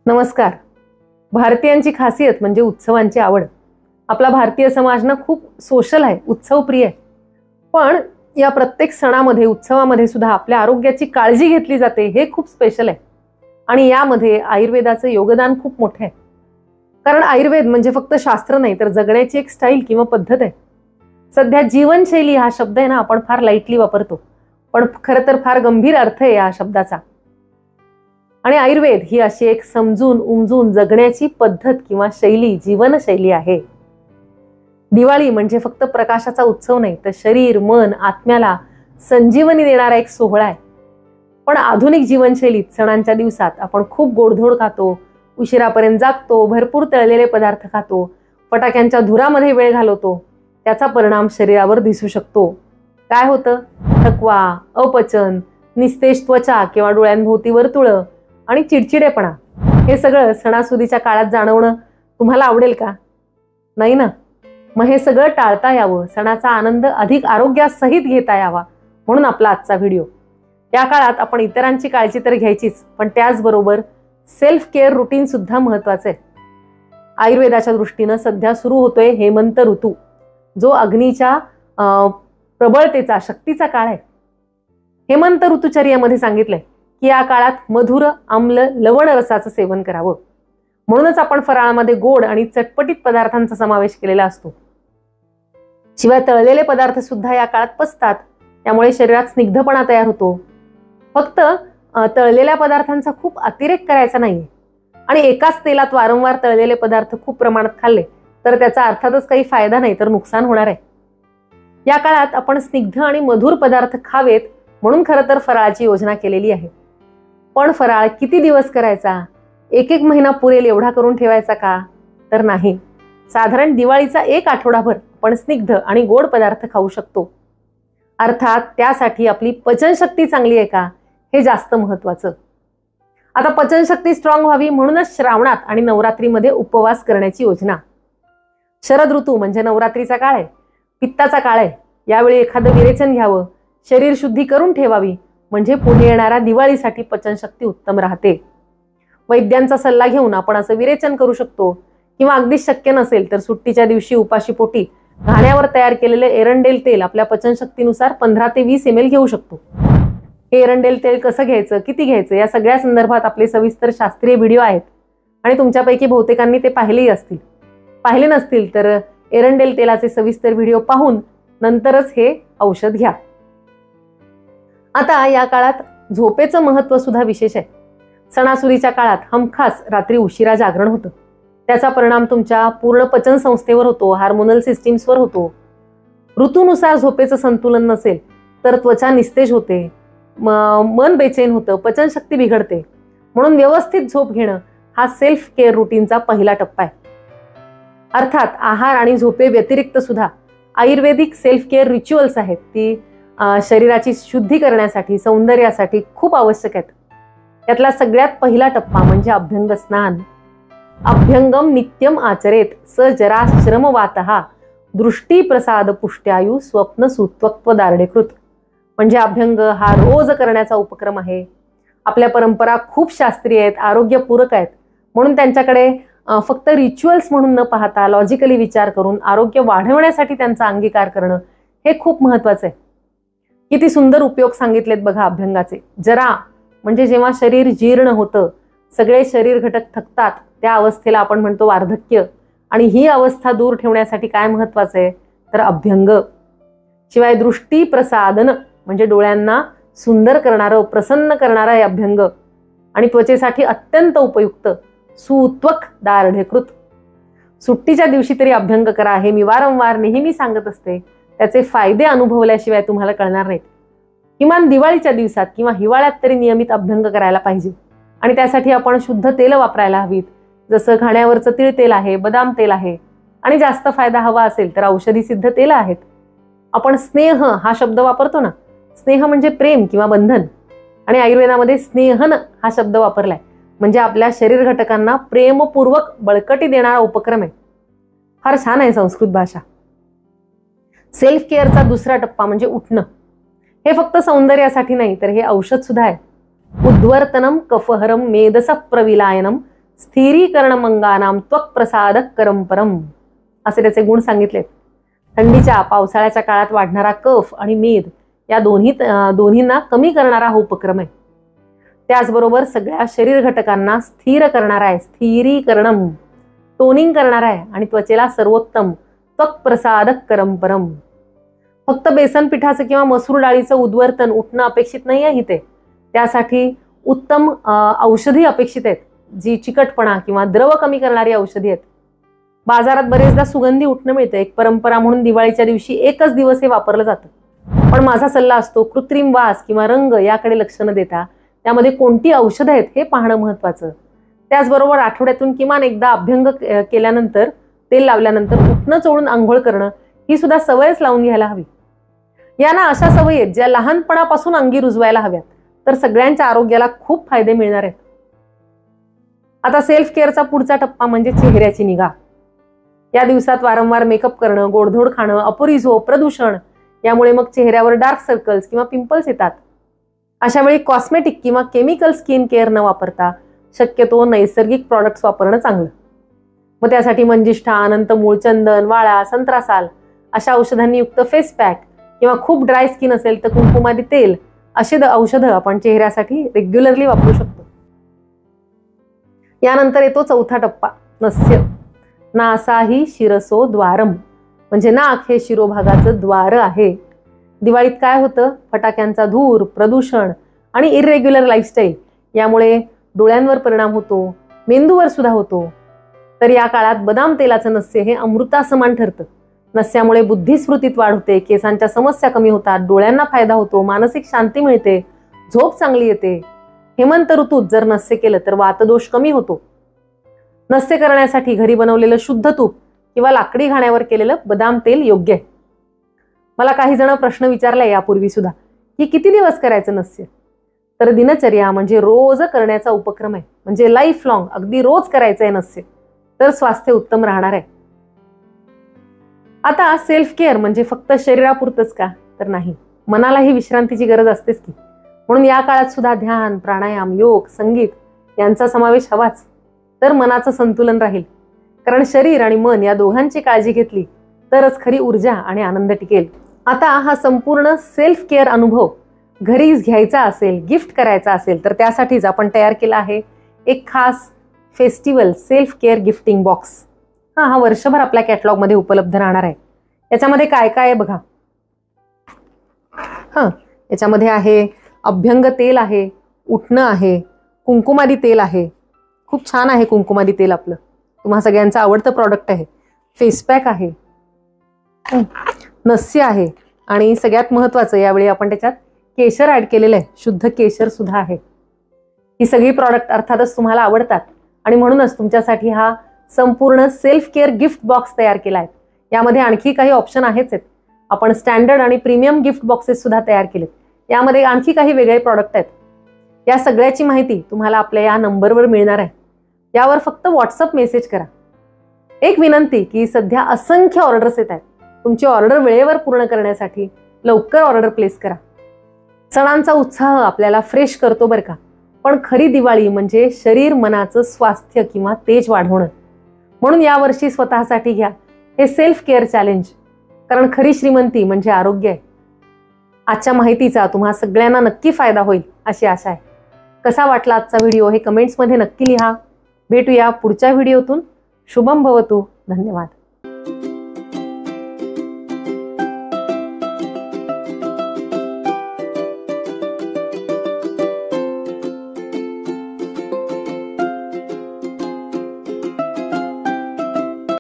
नमस्कार. भारतीयांची खासियत म्हणजे उत्सवांची आवड. आपला भारतीय समाज ना खूप सोशल आहे, उत्सवप्रिय आहे. पण या प्रत्येक सणामध्ये, उत्सवामध्ये सुद्धा आपल्या आरोग्याची काळजी घेतली जाते, हे खूप स्पेशल आहे. आणि यामध्ये आयुर्वेदाचं योगदान खूप मोठं आहे. कारण आयुर्वेद म्हणजे फक्त शास्त्र नाही, तर जगण्याची एक स्टाईल किंवा पद्धत आहे. सध्या जीवनशैली हा शब्द आहे ना, आपण फार लाईटली वापरतो, पण खरं तर फार गंभीर अर्थ आहे या शब्दाचा. आणि आयुर्वेद ही अशी एक समजून उमजून जगण्याची पद्धत किंवा शैली, जीवनशैली आहे. दिवाळी म्हणजे फक्त प्रकाशाचा उत्सव नाही, तर शरीर, मन, आत्म्याला संजीवनी देणारा एक सोहळा आहे. पण आधुनिक जीवनशैलीत सणांच्या दिवसात आपण खूप गोडधोड खातो, उशिरापर्यंत जागतो, भरपूर तळलेले पदार्थ खातो, फटाक्यांच्या धुरामध्ये वेळ घालवतो. त्याचा परिणाम शरीरावर दिसू शकतो. काय होतं? थकवा, अपचन, निस्तेज त्वचा किंवा डोळ्यांभोवती वर्तुळं आणि चिडचिडेपणा. हे सगळं सणासुदीच्या काळात जाणवणं तुम्हाला आवडेल का? नाही ना. मग हे सगळं टाळता यावं, सणाचा आनंद अधिक आरोग्यासहित घेता यावा, म्हणून आपला आजचा व्हिडिओ. या काळात आपण इतरांची काळजी तर घ्यायचीच, पण त्याचबरोबर सेल्फ केअर रुटीन सुद्धा महत्वाचं आहे. आयुर्वेदाच्या दृष्टीनं सध्या सुरू होतोय हेमंत ऋतू, जो अग्नीच्या प्रबळतेचा, शक्तीचा काळ आहे. हेमंत ऋतुचर्यामध्ये सांगितलंय की या काळात मधुर, आम्ल, लवण रसाचं सेवन करावं. म्हणूनच आपण फराळामध्ये गोड आणि चटपटीत पदार्थांचा समावेश केलेला असतो. शिवाय तळलेले पदार्थ सुद्धा या काळात पचतात, त्यामुळे शरीरात स्निग्धपणा तयार होतो. फक्त तळलेल्या पदार्थांचा खूप अतिरेक करायचा नाहीये. आणि एकाच तेलात वारंवार तळलेले पदार्थ खूप प्रमाणात खाल्ले तर त्याचा अर्थातच काही फायदा नाही, तर नुकसान होणार आहे. या काळात आपण स्निग्ध आणि मधुर पदार्थ खावेत, म्हणून खरं तर फराळाची योजना केलेली आहे. पण फराळ किती दिवस करायचा? एक महिना पुरेल एवढा करून ठेवायचा का? तर नाही. साधारण दिवाळीचा एक आठवडाभर आपण स्निग्ध आणि गोड पदार्थ खाऊ शकतो. अर्थात त्यासाठी आपली पचनशक्ती चांगली आहे का, हे जास्त महत्वाचं. आता पचनशक्ती स्ट्रॉंग व्हावी म्हणूनच श्रावणात आणि नवरात्रीमध्ये उपवास करण्याची योजना. शरद ऋतू म्हणजे नवरात्रीचा काळ आहे, पित्ताचा काळ आहे. यावेळी एखादं विरेचन घ्यावं, शरीर शुद्धी करून ठेवावी, म्हणजे पुढे येणाऱ्या दिवाळीसाठी पचनशक्ती उत्तम राहते. वैद्यांचा सल्ला घेऊन आपण असं विरेचन करू शकतो, किंवा अगदी शक्य नसेल तर सुट्टीच्या दिवशी उपाशीपोटी घाण्यावर तयार केलेले एरंडेल तेल आपल्या पचनशक्तीनुसार 15 ते 20 ml घेऊ शकतो. हे एरंडेल तेल कसं घ्यायचं, किती घ्यायचं, या सगळ्या संदर्भात आपले सविस्तर शास्त्रीय व्हिडिओ आहेत आणि तुमच्यापैकी बहुतेकांनी ते पाहिलेही असतील. पाहिले नसतील तर एरंडेल तेलाचे सविस्तर व्हिडिओ पाहून नंतरच हे औषध घ्या. आता या काळात झोपेचं महत्व सुद्धा विशेष आहे. सणासुदीच्या काळात हमखास रात्री उशिरा जागरण होतं. त्याचा परिणाम तुमच्या पूर्ण पचन संस्थेवर होतो, हार्मोनल सिस्टीम्सवर होतो. ऋतूनुसार झोपेचं संतुलन नसेल तर त्वचा निस्तेज होते, मन बेचैन होतं, पचनशक्ती बिघडते. म्हणून व्यवस्थित झोप घेणं हा सेल्फ केअर रुटीनचा पहिला टप्पा आहे. अर्थात आहार आणि झोपे व्यतिरिक्त सुद्धा आयुर्वेदिक सेल्फ केअर रिच्युअल्स आहेत, ती शरीराची शुद्धी करण्यासाठी, सौंदर्यासाठी खूप आवश्यक आहेत. त्यातला सगळ्यात पहिला टप्पा म्हणजे अभ्यंग स्नान. अभ्यंगम नित्यम आचरेत स जरा श्रमवातः दृष्टी प्रसाद पुष्ट्यायु स्वप्न सुत्वत्व दार्ढ्यकृत. म्हणजे अभ्यंग हा रोज करण्याचा उपक्रम आहे. आपल्या परंपरा खूप शास्त्रीय आहेत, आरोग्यपूरक आहेत, म्हणून त्यांच्याकडे फक्त रिच्युअल्स म्हणून न पाहता लॉजिकली विचार करून आरोग्य वाढवण्यासाठी त्यांचा अंगीकार करणं हे खूप महत्वाचं आहे. किती सुंदर उपयोग सांगितलेत बघा अभ्यंगाचे. जरा म्हणजे जेव्हा शरीर जीर्ण होतं, सगळे शरीर घटक थकतात, त्या अवस्थेला आपण म्हणतो वार्धक्य. आणि ही अवस्था दूर ठेवण्यासाठी काय महत्वाचं आहे, तर अभ्यंग. शिवाय दृष्टी प्रसादन म्हणजे डोळ्यांना सुंदर करणारं, प्रसन्न करणारं हे अभ्यंग. आणि त्वचेसाठी अत्यंत उपयुक्त सुत्वक दार्ढ्यकृत. सुट्टीच्या दिवशी तरी अभ्यंग करा, हे मी वारंवार नेहमी सांगत असते. त्याचे फायदे अनुभवल्याशिवाय तुम्हाला कळणार नाहीत. किमान दिवाळीच्या दिवसात किंवा हिवाळ्यात तरी नियमित अभ्यंग करायला पाहिजे. आणि त्यासाठी आपण शुद्ध तेल वापरायला हवीत, जसं घाण्यावरचं तीळ तेल आहे, बदाम तेल आहे. आणि जास्त फायदा हवा असेल तर औषधी सिद्ध तेल आहेत. आपण स्नेह हा शब्द वापरतो ना, स्नेह म्हणजे प्रेम किंवा बंधन, आणि आयुर्वेदामध्ये स्नेहन हा शब्द वापरलाय, म्हणजे आपल्या शरीर घटकांना प्रेमपूर्वक बळकटी देणारा उपक्रम आहे. फार छान आहे संस्कृत भाषा. सेल्फ केअरचा दुसरा टप्पा म्हणजे उठणं. हे फक्त सौंदर्यासाठी नाही, तर हे औषध सुद्धा आहे. उद्वर्तनम कफहरम मेदस प्रविलायनम स्थिरीकरणमंगानाम त्वक प्रसादक करम परम असे त्याचे गुण सांगितलेत. थंडीच्या पावसाळ्याच्या काळात वाढणारा कफ आणि मेद या दोन्हींना कमी करणारा हा उपक्रम आहे. त्याचबरोबर सगळ्या शरीर घटकांना स्थिर करणारा आहे, स्थिरीकरणम, टोनिंग करणारा आहे आणि त्वचेला सर्वोत्तम त्वक प्रसादक करम परम. फक्त बेसन पिठाचं किंवा मसूर डाळीचं उद्वर्तन उठणं अपेक्षित नाही आहे इथे. त्यासाठी उत्तम औषधी अपेक्षित आहेत, जी चिकटपणा किंवा द्रव कमी करणारी औषधी आहेत. बाजारात बरेचदा सुगंधी उठणं मिळतं. एक परंपरा म्हणून दिवाळीच्या दिवशी एकच दिवस हे वापरलं जातं. पण माझा सल्ला असतो कृत्रिम वास किंवा रंग याकडे लक्ष न देता त्यामध्ये कोणती औषधं आहेत हे पाहणं महत्त्वाचं. त्याचबरोबर आठवड्यातून किमान एकदा अभ्यंग केल्यानंतर, तेल लावल्यानंतर उठणं चोळून आंघोळ करणं ही सुद्धा सवयच लावून घ्यायला हवी. यांना अशा सवयी आहेत ज्या लहानपणापासून अंगी रुजवायला हव्यात, तर सगळ्यांच्या आरोग्याला खूप फायदे मिळणार आहेत. आता सेल्फ केअरचा पुढचा टप्पा म्हणजे चेहऱ्याची निगा. या दिवसात वारंवार मेकअप करणं, गोडधोड खाणं, अपुरी झोप, प्रदूषण यामुळे मग चेहऱ्यावर डार्क सर्कल्स किंवा पिंपल्स येतात. अशा वेळी कॉस्मेटिक किंवा केमिकल स्किन केअर न वापरता शक्यतो नैसर्गिक प्रॉडक्ट्स वापरणं चांगलं. मग त्यासाठी मंजिष्ठा, अनंतमूळ, चंदन, वाळा, संत्रासाल अशा औषधांनी युक्त फेस पॅक किंवा खूप ड्राय स्किन असेल तर कुंकुमादी तेल अशी औषधं आपण चेहऱ्यासाठी रेग्युलरली वापरू शकतो. यानंतर येतो चौथा टप्पा, नस्य. नासाही शिरसो द्वारम, म्हणजे नाक हे शिरोभागाचं द्वार आहे. दिवाळीत काय होतं, फटाक्यांचा धूर, प्रदूषण आणि इरेग्युलर लाईफस्टाईल यामुळे डोळ्यांवर परिणाम होतो, मेंदूवर सुद्धा होतो. तर या काळात बदाम तेलाचं नस्य हे अमृतासमान ठरतं. नस्यामुळे बुद्धिस्मृतीत वाढ होते, केसांच्या समस्या कमी होतात, डोळ्यांना फायदा होतो, मानसिक शांती मिळते, झोप चांगली येते. हेमंत ऋतूत जर नस्य केलं तर वातदोष कमी होतो. नस्य करण्यासाठी घरी बनवलेलं शुद्ध तूप किंवा लाकडी घाण्यावर केलेलं बदाम तेल योग्य आहे. मला काही जण प्रश्न विचारलाय यापूर्वी सुद्धा की किती दिवस करायचं नस्य. तर दिनचर्या म्हणजे रोज करण्याचा उपक्रम आहे, म्हणजे लाईफ लॉंग अगदी रोज करायचं आहे नस्य, तर स्वास्थ्य उत्तम राहणार आहे. आता सेल्फ केअर म्हणजे फक्त शरीरापुरतंच का, तर नाही, मनालाही विश्रांतीची गरज असतेच की. म्हणून या काळात सुद्धा ध्यान, प्राणायाम, योग, संगीत यांचा समावेश हवाच, तर मनाचं संतुलन राहील. कारण शरीर आणि मन या दोघांची काळजी घेतली तरच खरी ऊर्जा आणि आनंद टिकेल. आता हा संपूर्ण सेल्फ केअर अनुभव घरीच घ्यायचा असेल, गिफ्ट करायचा असेल, तर त्यासाठीच आपण तयार केला आहे एक खास festival self care gifting box. हा वर्षभर आपल्या कॅटलॉगमध्ये उपलब्ध राहणार आहे. याच्यामध्ये काय काय आहे बघा. याच्यामध्ये आहे अभ्यंग तेल आहे, उठणं आहे, कुंकुमादी तेल आहे, खूप छान आहे कुंकुमादी तेल, आपलं तुम्हा सगळ्यांचं आवडतं प्रॉडक्ट आहे. फेस पॅक आहे, नस्य आहे आणि सगळ्यात महत्त्वाचं यावेळी आपण त्याच्यात केशर ऍड केलेलं आहे, शुद्ध केशर सुद्धा आहे. ही सगळी प्रॉडक्ट अर्थातच तुम्हाला आवडतात आणि म्हणूनच तुमच्यासाठी हा संपूर्ण सेल्फ केअर गिफ्ट बॉक्स तयार केला आहे. यामध्ये आणखी काही ऑप्शन आहेच आहेत. आपण स्टँडर्ड आणि प्रीमियम गिफ्ट बॉक्सेस सुद्धा तयार केलेत. यामध्ये आणखी काही वेगळे प्रॉडक्ट आहेत. या सगळ्याची माहिती तुम्हाला आपल्या या नंबरवर मिळणार आहे. यावर फक्त व्हॉट्सअप मेसेज करा. एक विनंती की सध्या असंख्य ऑर्डर्स येत आहेत. तुमची ऑर्डर वेळेवर पूर्ण करण्यासाठी लवकर ऑर्डर प्लेस करा. सणांचा उत्साह आपल्याला फ्रेश करतो बरं का, पण खरी दिवाळी म्हणजे शरीर मनाचं स्वास्थ्य किंवा तेज वाढवणं. म्हणून यावर्षी स्वतःसाठी घ्या हे सेल्फ केअर चॅलेंज, कारण खरी श्रीमंती म्हणजे आरोग्य आहे. आजच्या माहितीचा तुम्हा सगळ्यांना नक्की फायदा होईल अशी आशा आहे. कसा वाटला आजचा व्हिडिओ हे कमेंट्समध्ये नक्की लिहा. भेटूया पुढच्या व्हिडिओतून. शुभम भवतु. धन्यवाद.